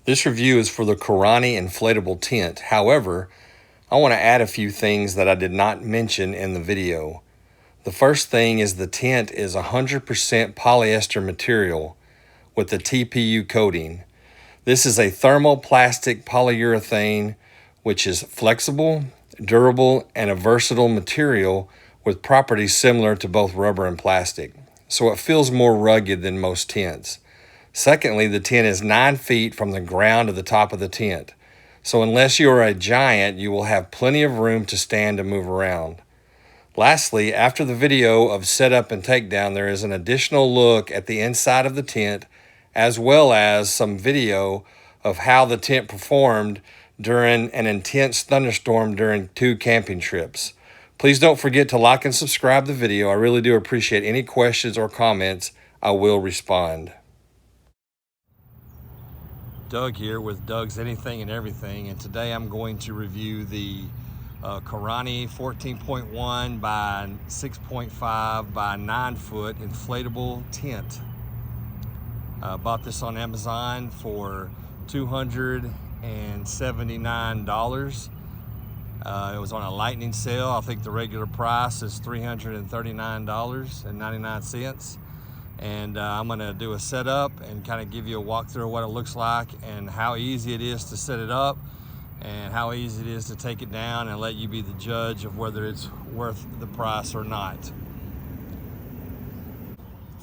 This review is for the Corani inflatable tent. However, I want to add a few things that I did not mention in the video. The first thing is the tent is 100% polyester material with the TPU coating. This is a thermoplastic polyurethane which is flexible, durable, and a versatile material with properties similar to both rubber and plastic. So it feels more rugged than most tents. Secondly, the tent is 9 feet from the ground to the top of the tent. So unless you are a giant, you will have plenty of room to stand and move around. Lastly, after the video of setup and takedown, there is an additional look at the inside of the tent, as well as some video of how the tent performed during an intense thunderstorm during 2 camping trips. Please don't forget to like and subscribe the video. I really do appreciate any questions or comments. I will respond. Doug here with Doug's Anything and Everything, and today I'm going to review the Corani 14.1 by 6.5 by 9 foot inflatable tent. Bought this on Amazon for $279. It was on a lightning sale. I think the regular price is $339.99. And I'm gonna do a setup and kind of give you a walkthrough of what it looks like and how easy it is to set it up and how easy it is to take it down, and let you be the judge of whether it's worth the price or not.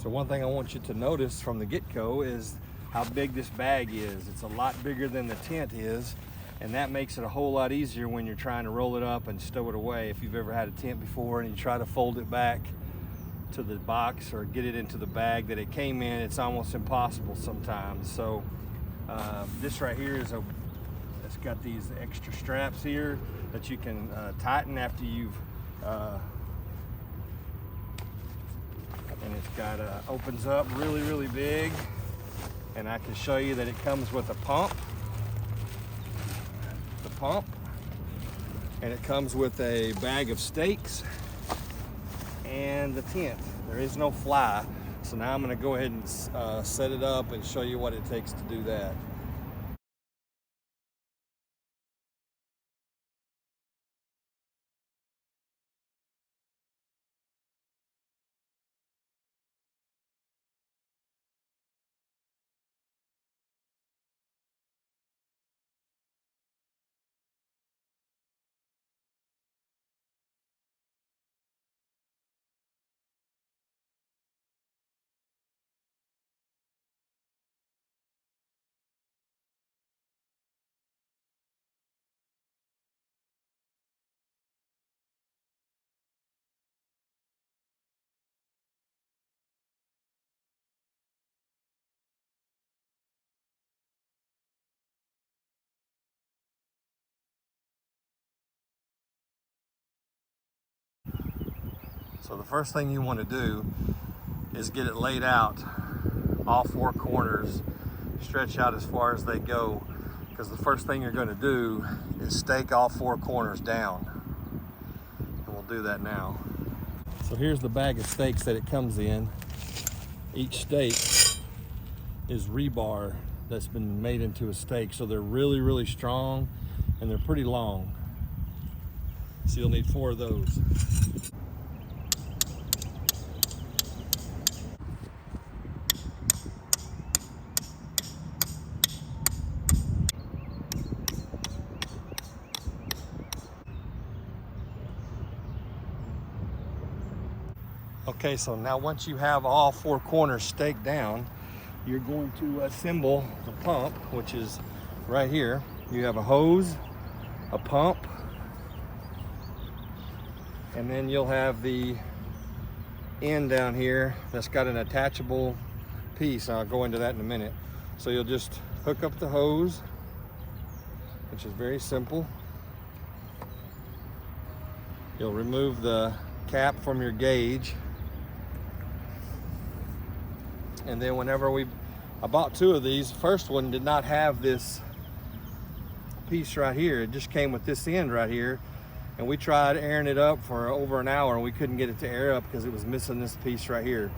So one thing I want you to notice from the get-go is how big this bag is. It's a lot bigger than the tent is, and that makes it a whole lot easier when you're trying to roll it up and stow it away. If you've ever had a tent before and you try to fold it back to the box or get it into the bag that it came in, it's almost impossible sometimes. So this right here is it's got these extra straps here that you can tighten after you've and it's got opens up really big, and I can show you that it comes with a pump, and it comes with a bag of stakes and the tent. There is no fly, so now I'm going to go ahead and set it up and show you what it takes to do that. So the first thing you want to do is get it laid out, all 4 corners, stretch out as far as they go, because the first thing you're going to do is stake all 4 corners down, and we'll do that now. So here's the bag of stakes that it comes in. Each stake is rebar that's been made into a stake, so they're really strong and they're pretty long. So you'll need 4 of those. Okay, so now once you have all 4 corners staked down, you're going to assemble the pump, which is right here. You have a hose, a pump, and then you'll have the end down here that's got an attachable piece. I'll go into that in a minute. So you'll just hook up the hose, which is very simple. You'll remove the cap from your gauge. And then whenever I bought 2 of these, the first one did not have this piece right here. It just came with this end right here. And we tried airing it up for over an hour and we couldn't get it to air up because it was missing this piece right here.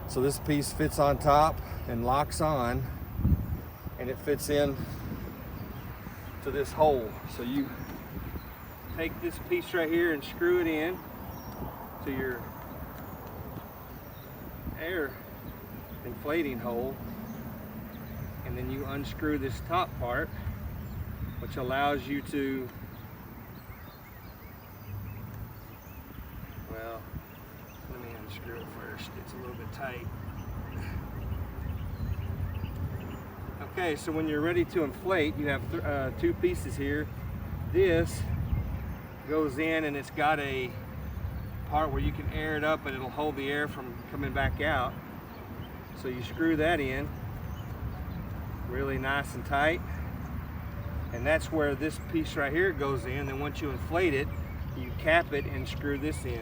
So this piece fits on top and locks on, and it fits in to this hole. So you take this piece right here and screw it in to your air inflating hole, and then you unscrew this top part, which allows you to, well, let me unscrew it first. It's a little bit tight. Okay, so when you're ready to inflate, you have two pieces here. This goes in and it's got a part where you can air it up and it'll hold the air from coming back out. So you screw that in really nice and tight, and that's where this piece right here goes in. Then once you inflate it, you cap it and screw this in.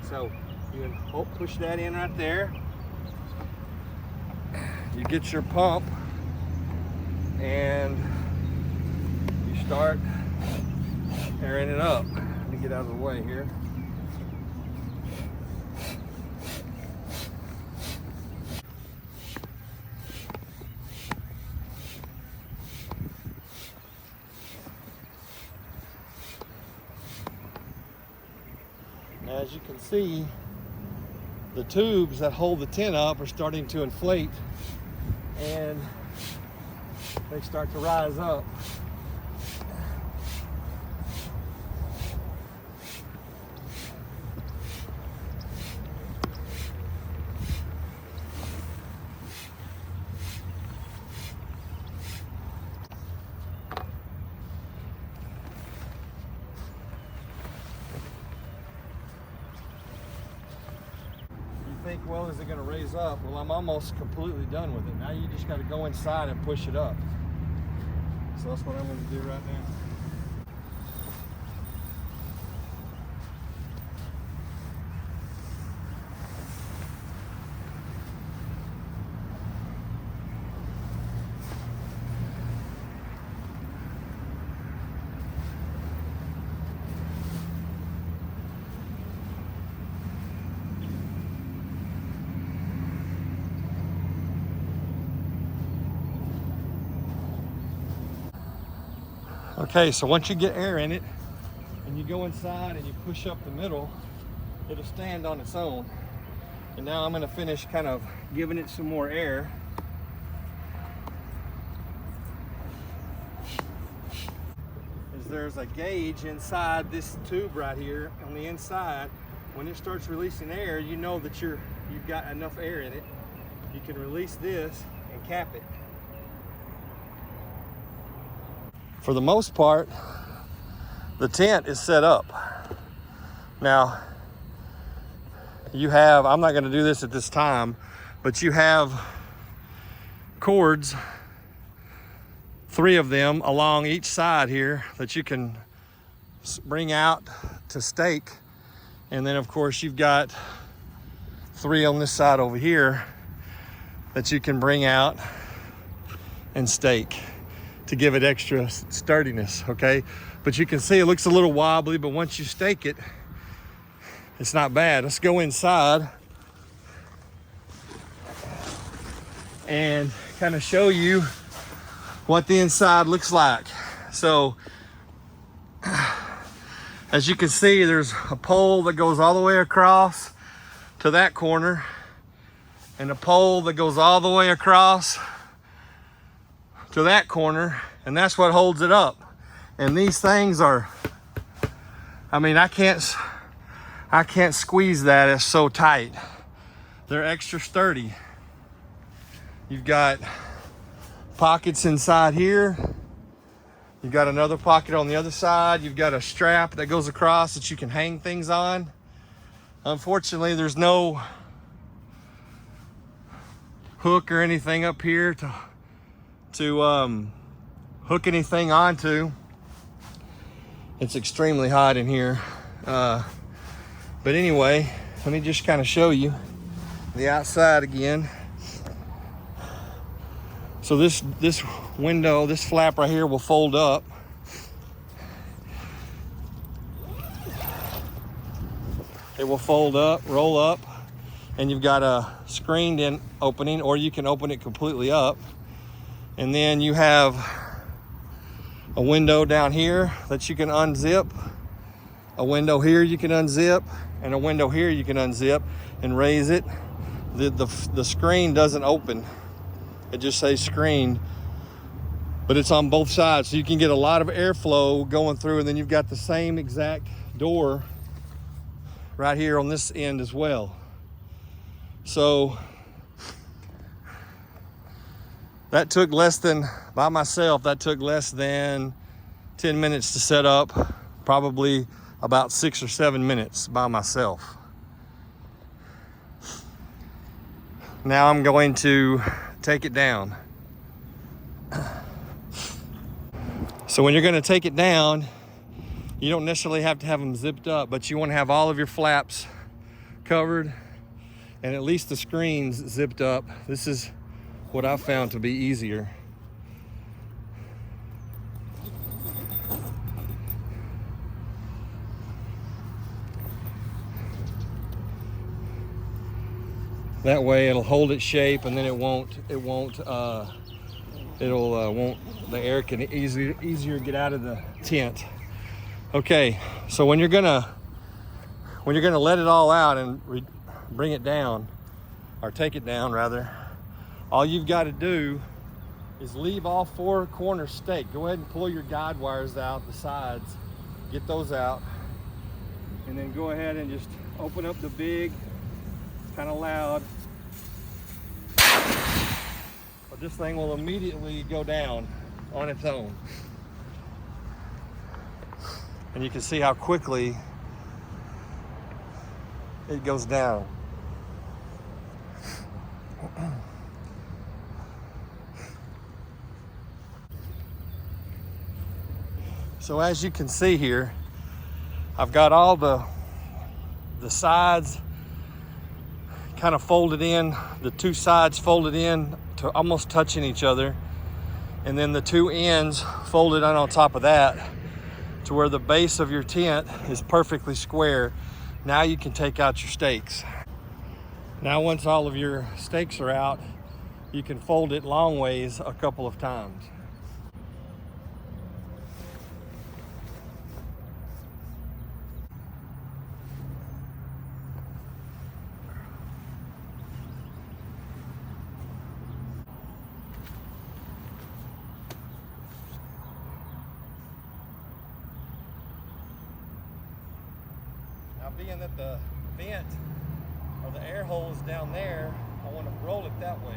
So you push that in right there. You get your pump and you start airing it up. Let me get out of the way here. As you can see, the tubes that hold the tent up are starting to inflate, and they start to rise up. Think, well, is it going to raise up? Well, I'm almost completely done with it. Now you just got to go inside and push it up. So that's what I'm going to do right now. Okay, so once you get air in it and you go inside and you push up the middle, it'll stand on its own. And now I'm going to finish kind of giving it some more air. There's a gauge inside this tube right here on the inside. When it starts releasing air, you know that you've got enough air in it. You can release this and cap it. For the most part, the tent is set up. Now, you have, I'm not going to do this at this time, but you have cords, 3 of them along each side here that you can bring out to stake. And then of course you've got 3 on this side over here that you can bring out and stake to give it extra sturdiness, okay? But you can see it looks a little wobbly, but once you stake it, it's not bad. Let's go inside and kind of show you what the inside looks like. So, as you can see, there's a pole that goes all the way across to that corner, and a pole that goes all the way across to that corner, and that's what holds it up. And these things are, I mean, I can't squeeze that, it's so tight. They're extra sturdy. You've got pockets inside here. You've got another pocket on the other side. You've got a strap that goes across that you can hang things on. Unfortunately, there's no hook or anything up here to hook anything onto. It's extremely hot in here. But anyway, let me just kind of show you the outside again. So this window, this flap right here will fold up. It will fold up, roll up, and you've got a screened in opening, or you can open it completely up. And then you have a window down here that you can unzip, a window here you can unzip, and a window here you can unzip and raise it. The screen doesn't open. It just says screen, but it's on both sides, so you can get a lot of airflow going through, and then you've got the same exact door right here on this end as well. So that took by myself, that took less than 10 minutes to set up, probably about 6 or 7 minutes by myself. Now I'm going to take it down. So when you're going to take it down, you don't necessarily have to have them zipped up, but you want to have all of your flaps covered and at least the screens zipped up. This is what I've found to be easier. That way it'll hold its shape, and then the air can easier get out of the tent. Okay, so when you're gonna let it all out and bring it down, or take it down rather, all you've got to do is leave all 4 corners staked. Go ahead and pull your guide wires out the sides, get those out, and then go ahead and just open up the big, kind of loud, but this thing will immediately go down on its own. And you can see how quickly it goes down. So as you can see here, I've got all the sides kind of folded in, the 2 sides folded in to almost touching each other, and then the 2 ends folded on top of that to where the base of your tent is perfectly square. Now you can take out your stakes. Now once all of your stakes are out, you can fold it long ways a couple of times. Now being that the vent or the air hole is down there, I want to roll it that way.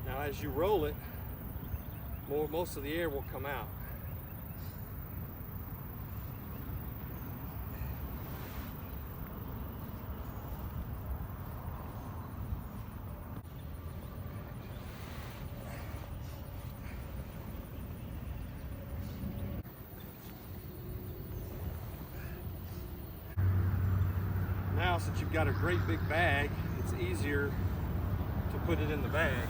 Now as you roll it, most of the air will come out. Now, since you've got a great big bag, it's easier to put it in the bag.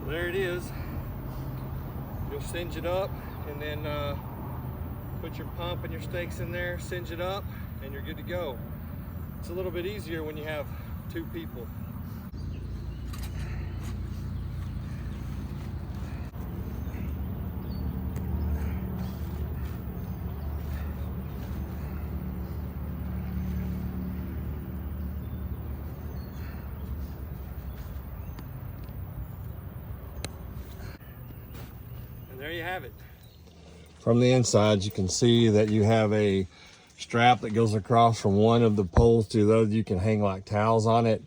There it is. You'll singe it up and then put your pump and your stakes in there, singe it up, and you're good to go. It's a little bit easier when you have 2 people. There you have it. From the inside, you can see that you have a strap that goes across from one of the poles to the other. You can hang like towels on it.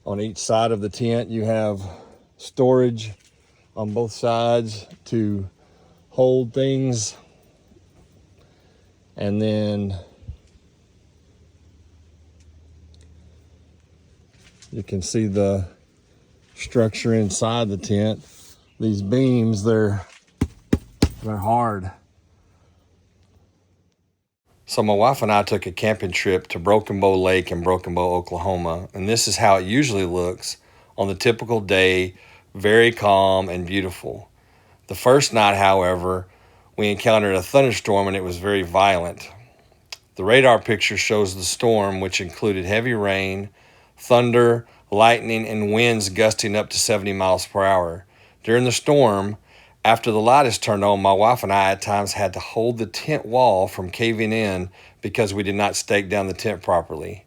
On each side of the tent, you have storage on both sides to hold things. And then you can see the structure inside the tent. These beams, they're hard. So my wife and I took a camping trip to Broken Bow Lake in Broken Bow, Oklahoma, and this is how it usually looks on the typical day, very calm and beautiful. The first night, however, we encountered a thunderstorm and it was very violent. The radar picture shows the storm, which included heavy rain, thunder, lightning, and winds gusting up to 70 miles per hour. During the storm, after the light is turned on, my wife and I at times had to hold the tent wall from caving in because we did not stake down the tent properly.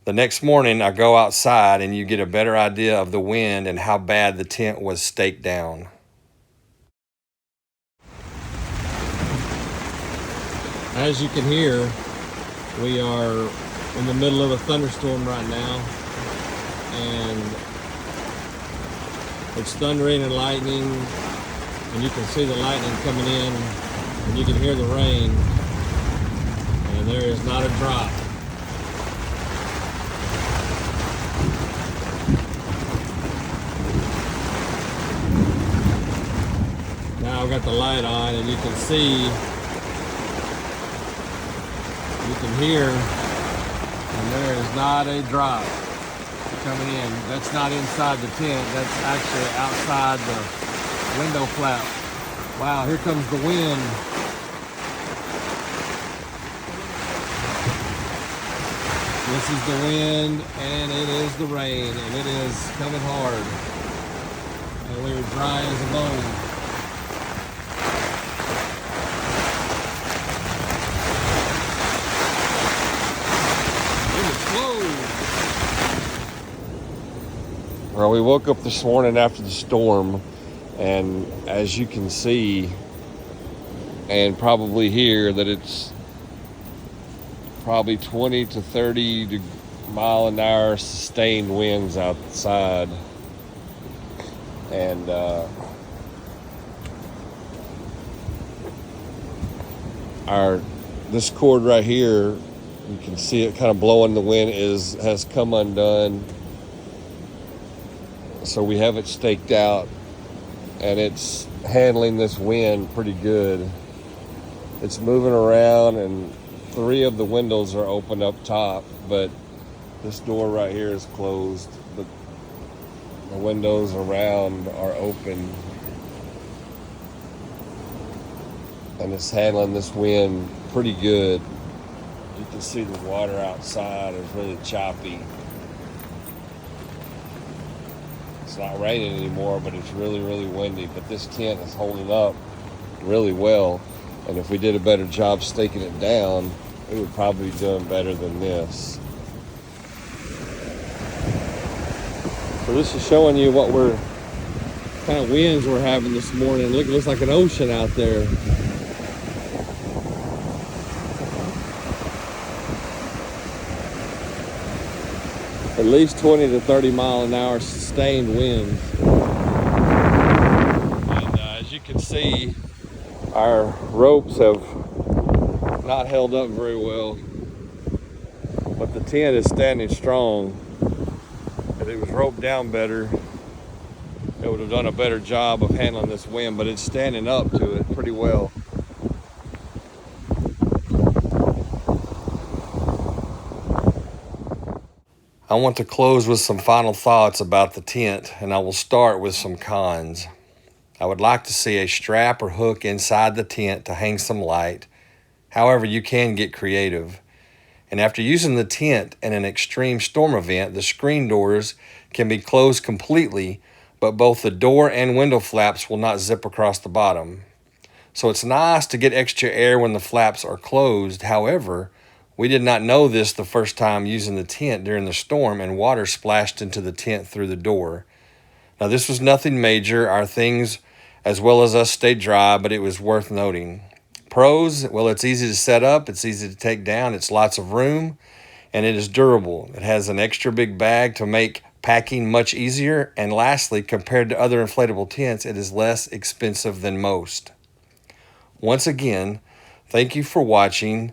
The next morning, I go outside and you get a better idea of the wind and how bad the tent was staked down. As you can hear, we are in the middle of a thunderstorm right now, and it's thundering and lightning. And you can see the lightning coming in, and you can hear the rain, and there is not a drop. Now I've got the light on, and you can see, you can hear, and there is not a drop coming in. That's not inside the tent, that's actually outside the window flap. Wow, here comes the wind. This is the wind, and it is the rain, and it is coming hard. And we are dry as a bone. It is slow. Well, we woke up this morning after the storm, and as you can see and probably hear that it's probably 20 to 30 mile an hour sustained winds outside. And this cord right here, you can see it kind of blowing the wind, has come undone. So we have it staked out, and it's handling this wind pretty good. It's moving around, and 3 of the windows are open up top, but this door right here is closed. But the windows around are open, and it's handling this wind pretty good. You can see the water outside is really choppy. It's not raining anymore, but it's really, really windy. But this tent is holding up really well. And if we did a better job staking it down, we would probably be doing better than this. So this is showing you what kind of winds we're having this morning. Look, it looks like an ocean out there. At least 20 to 30 mile an hour sustained winds. And as you can see, our ropes have not held up very well, but the tent is standing strong. If it was roped down better, it would have done a better job of handling this wind, but it's standing up to it pretty well. I want to close with some final thoughts about the tent, and I will start with some cons. I would like to see a strap or hook inside the tent to hang some light. However, you can get creative. And after using the tent in an extreme storm event, the screen doors can be closed completely, but both the door and window flaps will not zip across the bottom. So it's nice to get extra air when the flaps are closed. However, we did not know this the first time using the tent during the storm, and water splashed into the tent through the door. Now, this was nothing major. Our things, as well as us, stayed dry, but it was worth noting. Pros, well, it's easy to set up, it's easy to take down, it's lots of room, and it is durable. It has an extra big bag to make packing much easier. And lastly, compared to other inflatable tents, it is less expensive than most. Once again, thank you for watching.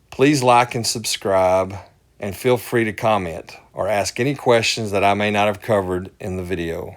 Please like and subscribe, and feel free to comment or ask any questions that I may not have covered in the video.